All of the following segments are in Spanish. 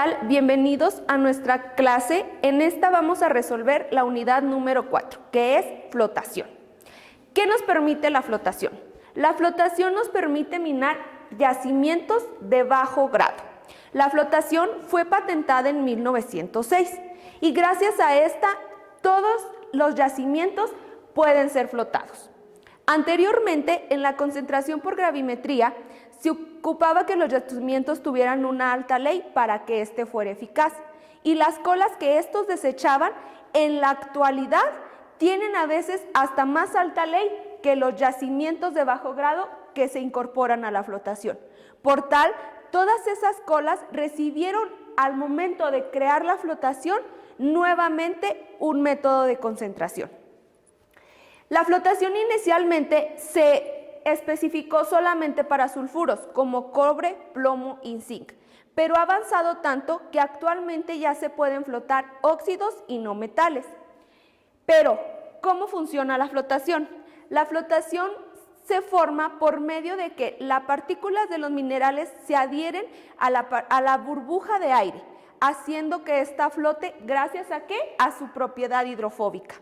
tal? Bienvenidos a nuestra clase. En esta vamos a resolver la unidad número 4, que es flotación. ¿Qué nos permite la flotación? La flotación nos permite minar yacimientos de bajo grado. La flotación fue patentada en 1906 y gracias a esta todos los yacimientos pueden ser flotados. Anteriormente, en la concentración por gravimetría, se ocupaba que los yacimientos tuvieran una alta ley para que éste fuera eficaz, y las colas que estos desechaban en la actualidad tienen a veces hasta más alta ley que los yacimientos de bajo grado que se incorporan a la flotación. Por tal, todas esas colas recibieron al momento de crear la flotación nuevamente un método de concentración. La flotación inicialmente se especificó solamente para sulfuros como cobre, plomo y zinc, pero ha avanzado tanto que actualmente ya se pueden flotar óxidos y no metales. Pero, ¿cómo funciona la flotación? La flotación se forma por medio de que las partículas de los minerales se adhieren a la burbuja de aire, haciendo que ésta flote gracias a ¿qué? A su propiedad hidrofóbica.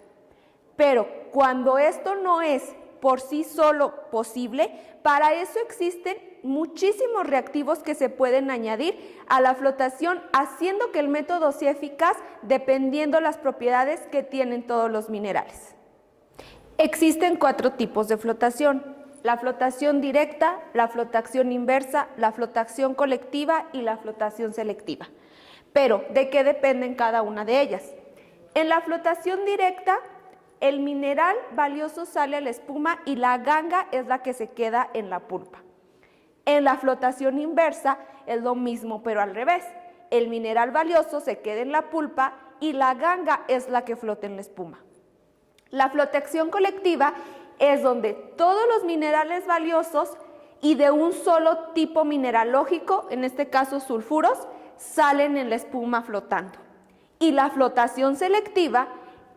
Pero cuando esto no es por sí solo posible, para eso existen muchísimos reactivos que se pueden añadir a la flotación, haciendo que el método sea eficaz dependiendo las propiedades que tienen todos los minerales. Existen 4 tipos de flotación: la flotación directa, la flotación inversa, la flotación colectiva y la flotación selectiva. Pero, ¿de qué dependen cada una de ellas? En la flotación directa, el mineral valioso sale a la espuma y la ganga es la que se queda en la pulpa. En la flotación inversa es lo mismo, pero al revés. El mineral valioso se queda en la pulpa y la ganga es la que flota en la espuma. La flotación colectiva es donde todos los minerales valiosos y de un solo tipo mineralógico, en este caso sulfuros, salen en la espuma flotando. Y la flotación selectiva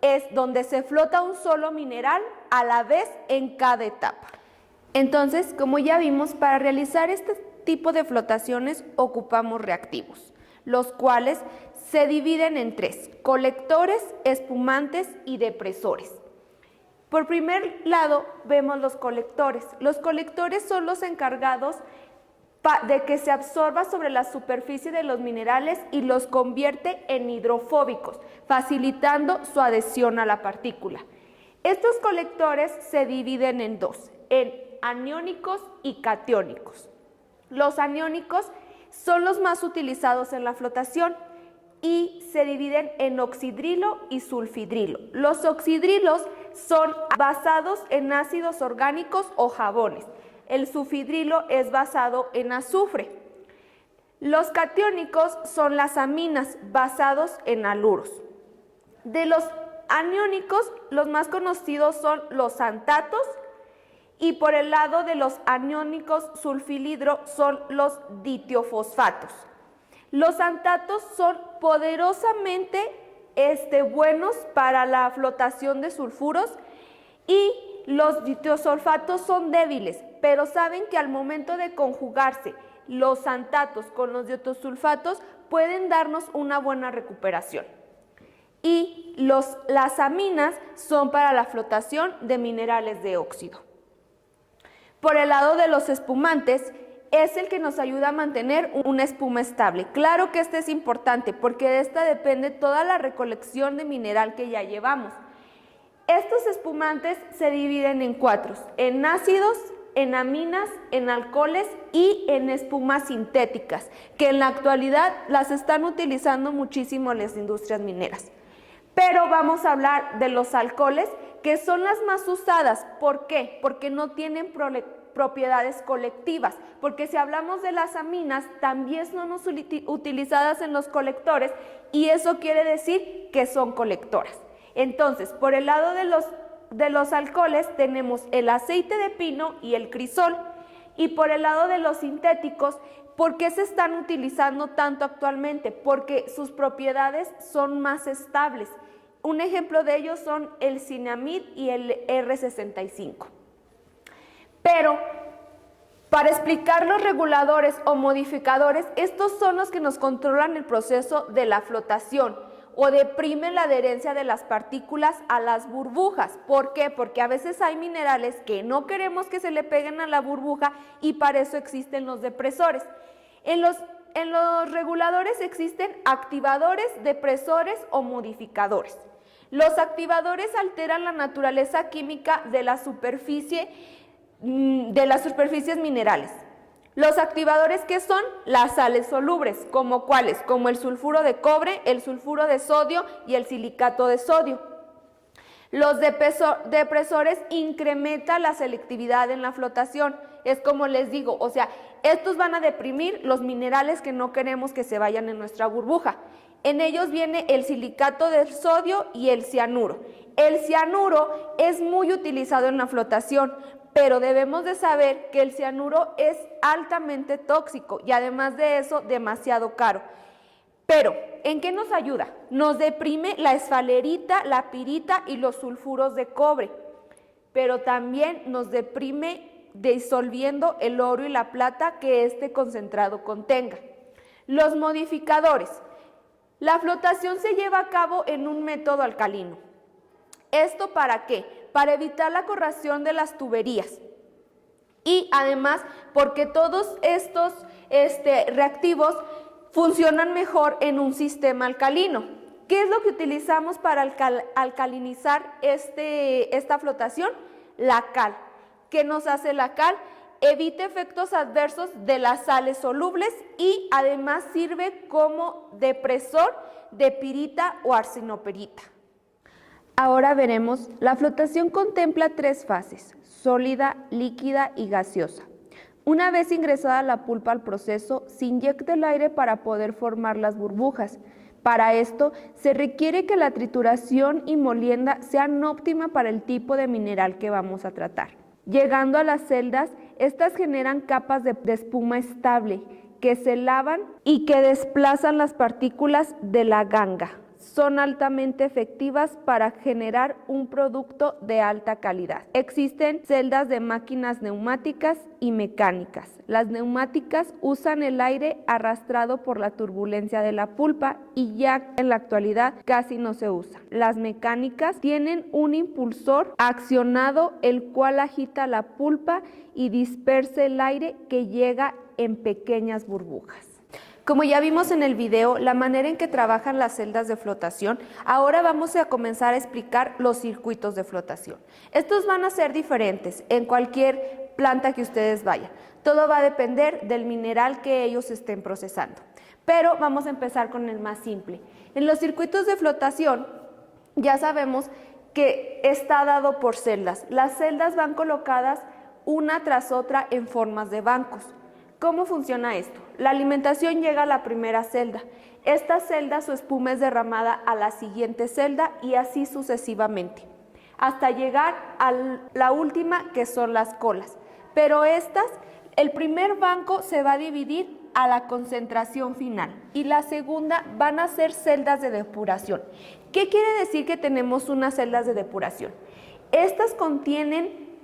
es donde se flota un solo mineral a la vez en cada etapa. Entonces, como ya vimos, para realizar este tipo de flotaciones ocupamos reactivos, los cuales se dividen en 3: colectores, espumantes y depresores. Por primer lado, vemos los colectores. Los colectores son los encargados de que se absorba sobre la superficie de los minerales y los convierte en hidrofóbicos, facilitando su adhesión a la partícula. Estos colectores se dividen en 2, en aniónicos y catiónicos. Los aniónicos son los más utilizados en la flotación y se dividen en oxidrilo y sulfidrilo. Los oxidrilos son basados en ácidos orgánicos o jabones. El sulfidrilo es basado en azufre. Los catiónicos son las aminas basados en haluros. De los aniónicos, los más conocidos son los xantatos, y por el lado de los aniónicos sulfidrilo son los ditiofosfatos. Los xantatos son poderosamente buenos para la flotación de sulfuros y los ditiosulfatos son débiles, pero saben que al momento de conjugarse los xantatos con los ditiosulfatos pueden darnos una buena recuperación. Y las aminas son para la flotación de minerales de óxido. Por el lado de los espumantes, es el que nos ayuda a mantener una espuma estable. Claro que este es importante porque de esta depende toda la recolección de mineral que ya llevamos. Estos espumantes se dividen en 4, en ácidos, en aminas, en alcoholes y en espumas sintéticas, que en la actualidad las están utilizando muchísimo las industrias mineras. Pero vamos a hablar de los alcoholes, que son las más usadas. ¿Por qué? Porque no tienen propiedades colectivas, porque si hablamos de las aminas, también son utilizadas en los colectores y eso quiere decir que son colectoras. Entonces, por el lado de los alcoholes tenemos el aceite de pino y el crisol, y por el lado de los sintéticos, ¿por qué se están utilizando tanto actualmente? Porque sus propiedades son más estables. Un ejemplo de ellos son el cinamid y el R65. Pero Para explicar los reguladores o modificadores, estos son los que nos controlan el proceso de la flotación o deprimen la adherencia de las partículas a las burbujas. ¿Por qué? Porque a veces hay minerales que no queremos que se le peguen a la burbuja y para eso existen los depresores. En los reguladores existen activadores, depresores o modificadores. Los activadores alteran la naturaleza química de las superficies minerales. Los activadores, ¿qué son? Las sales solubles, ¿como cuáles? Como el sulfuro de cobre, el sulfuro de sodio y el silicato de sodio. Los depresores incrementan la selectividad en la flotación. Es como les digo, o sea, estos van a deprimir los minerales que no queremos que se vayan en nuestra burbuja. En ellos viene el silicato de sodio y el cianuro. El cianuro es muy utilizado en la flotación, pero debemos de saber que el cianuro es altamente tóxico y además de eso demasiado caro. Pero, ¿en qué nos ayuda? Nos deprime la esfalerita, la pirita y los sulfuros de cobre, pero también nos deprime disolviendo el oro y la plata que este concentrado contenga. Los modificadores. La flotación se lleva a cabo en un método alcalino. ¿Esto para qué? Para evitar la corrosión de las tuberías y además porque todos estos reactivos funcionan mejor en un sistema alcalino. ¿Qué es lo que utilizamos para alcalinizar esta flotación? La cal. ¿Qué nos hace la cal? Evita efectos adversos de las sales solubles y además sirve como depresor de pirita o arsenoperita. Ahora veremos, la flotación contempla 3 fases: sólida, líquida y gaseosa. Una vez ingresada la pulpa al proceso, se inyecta el aire para poder formar las burbujas. Para esto, se requiere que la trituración y molienda sean óptima para el tipo de mineral que vamos a tratar. Llegando a las celdas, estas generan capas de espuma estable que se lavan y que desplazan las partículas de la ganga. Son altamente efectivas para generar un producto de alta calidad. Existen celdas de máquinas neumáticas y mecánicas. Las neumáticas usan el aire arrastrado por la turbulencia de la pulpa y ya en la actualidad casi no se usa. Las mecánicas tienen un impulsor accionado el cual agita la pulpa y dispersa el aire que llega en pequeñas burbujas. Como ya vimos en el video, la manera en que trabajan las celdas de flotación, ahora vamos a comenzar a explicar los circuitos de flotación. Estos van a ser diferentes en cualquier planta que ustedes vayan. Todo va a depender del mineral que ellos estén procesando. Pero vamos a empezar con el más simple. En los circuitos de flotación, ya sabemos que está dado por celdas. Las celdas van colocadas una tras otra en formas de bancos. ¿Cómo funciona esto? La alimentación llega a la primera celda. Esta celda, su espuma es derramada a la siguiente celda y así sucesivamente, hasta llegar a la última, que son las colas. Pero el primer banco se va a dividir a la concentración final y la segunda van a ser celdas de depuración. ¿Qué quiere decir que tenemos unas celdas de depuración? Estas contienen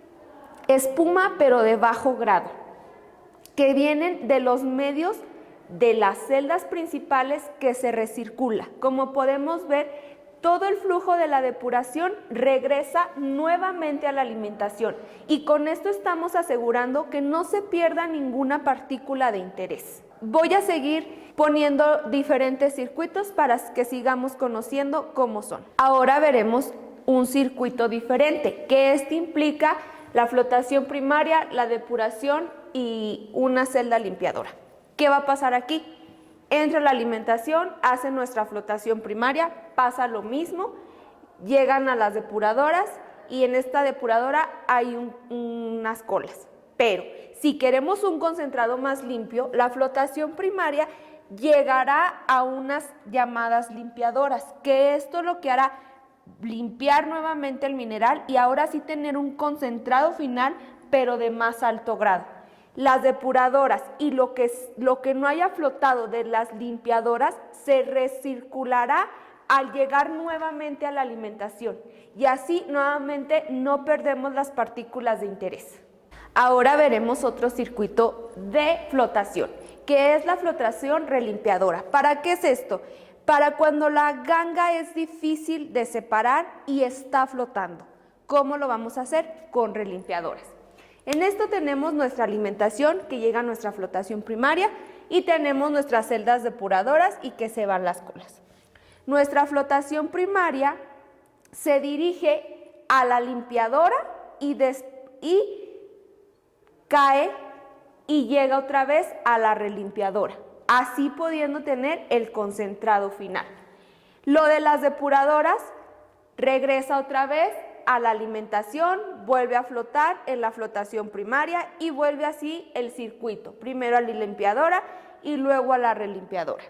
espuma pero de bajo grado, que vienen de los medios de las celdas principales que se recircula. Como podemos ver, todo el flujo de la depuración regresa nuevamente a la alimentación y con esto estamos asegurando que no se pierda ninguna partícula de interés. Voy a seguir poniendo diferentes circuitos para que sigamos conociendo cómo son. Ahora veremos un circuito diferente, que implica la flotación primaria, la depuración y una celda limpiadora. ¿Qué va a pasar aquí? Entra la alimentación, hace nuestra flotación primaria, pasa lo mismo, llegan a las depuradoras y en esta depuradora hay unas colas. Pero si queremos un concentrado más limpio, la flotación primaria llegará a unas llamadas limpiadoras, que esto lo que hará limpiar nuevamente el mineral y ahora sí tener un concentrado final, pero de más alto grado. Las depuradoras y lo que no haya flotado de las limpiadoras se recirculará al llegar nuevamente a la alimentación y así nuevamente no perdemos las partículas de interés. Ahora veremos otro circuito de flotación, que es la flotación relimpiadora. ¿Para qué es esto? Para cuando la ganga es difícil de separar y está flotando. ¿Cómo lo vamos a hacer? Con relimpiadoras. En esto tenemos nuestra alimentación que llega a nuestra flotación primaria y tenemos nuestras celdas depuradoras y que se van las colas. Nuestra flotación primaria se dirige a la limpiadora y cae y llega otra vez a la relimpiadora, así pudiendo tener el concentrado final. Lo de las depuradoras regresa otra vez a la alimentación, vuelve a flotar en la flotación primaria y vuelve así el circuito, primero a la limpiadora y luego a la relimpiadora.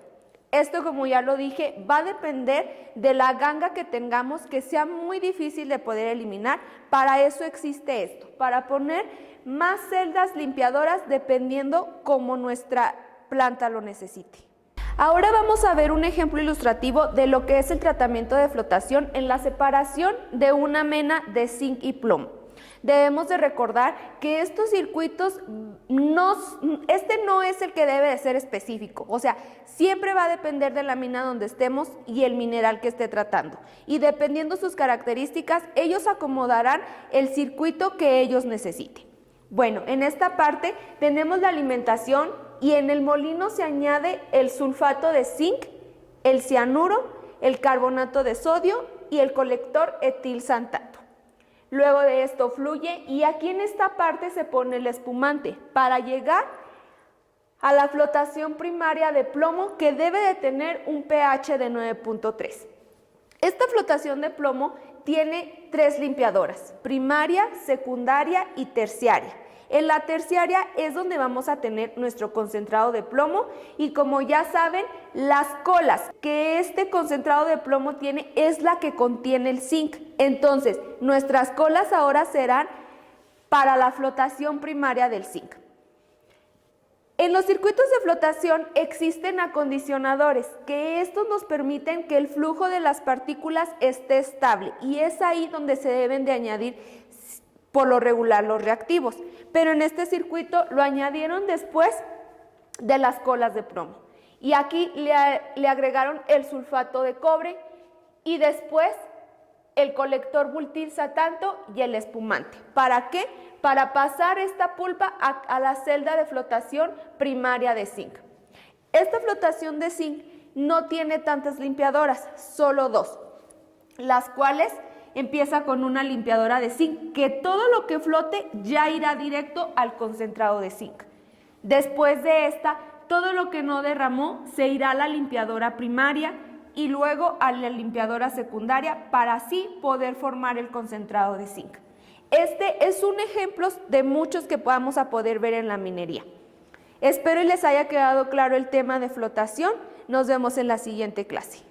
Esto, como ya lo dije, va a depender de la ganga que tengamos, que sea muy difícil de poder eliminar. Para eso existe esto, para poner más celdas limpiadoras dependiendo cómo nuestra planta lo necesite. Ahora vamos a ver un ejemplo ilustrativo de lo que es el tratamiento de flotación en la separación de una mena de zinc y plomo. Debemos de recordar que estos circuitos, este no es el que debe de ser específico, o sea, siempre va a depender de la mina donde estemos y el mineral que esté tratando. Y dependiendo sus características, ellos acomodarán el circuito que ellos necesiten. Bueno, en esta parte tenemos la alimentación y en el molino se añade el sulfato de zinc, el cianuro, el carbonato de sodio y el colector etilsantato. Luego de esto fluye y aquí en esta parte se pone el espumante para llegar a la flotación primaria de plomo, que debe de tener un pH de 9.3. Esta flotación de plomo tiene 3 limpiadoras: primaria, secundaria y terciaria. En la terciaria es donde vamos a tener nuestro concentrado de plomo y, como ya saben, las colas que este concentrado de plomo tiene es la que contiene el zinc. Entonces, nuestras colas ahora serán para la flotación primaria del zinc. En los circuitos de flotación existen acondicionadores, que estos nos permiten que el flujo de las partículas esté estable, y es ahí donde se deben de añadir por lo regular los reactivos, pero en este circuito lo añadieron después de las colas de plomo. Y aquí le agregaron el sulfato de cobre y después el colector butilsantato y el espumante. ¿Para qué? Para pasar esta pulpa a la celda de flotación primaria de zinc. Esta flotación de zinc no tiene tantas limpiadoras, solo 2, las cuales empieza con una limpiadora de zinc, que todo lo que flote ya irá directo al concentrado de zinc. Después de esta, todo lo que no derramó se irá a la limpiadora primaria y luego a la limpiadora secundaria para así poder formar el concentrado de zinc. Este es un ejemplo de muchos que vamos a poder ver en la minería. Espero y les haya quedado claro el tema de flotación. Nos vemos en la siguiente clase.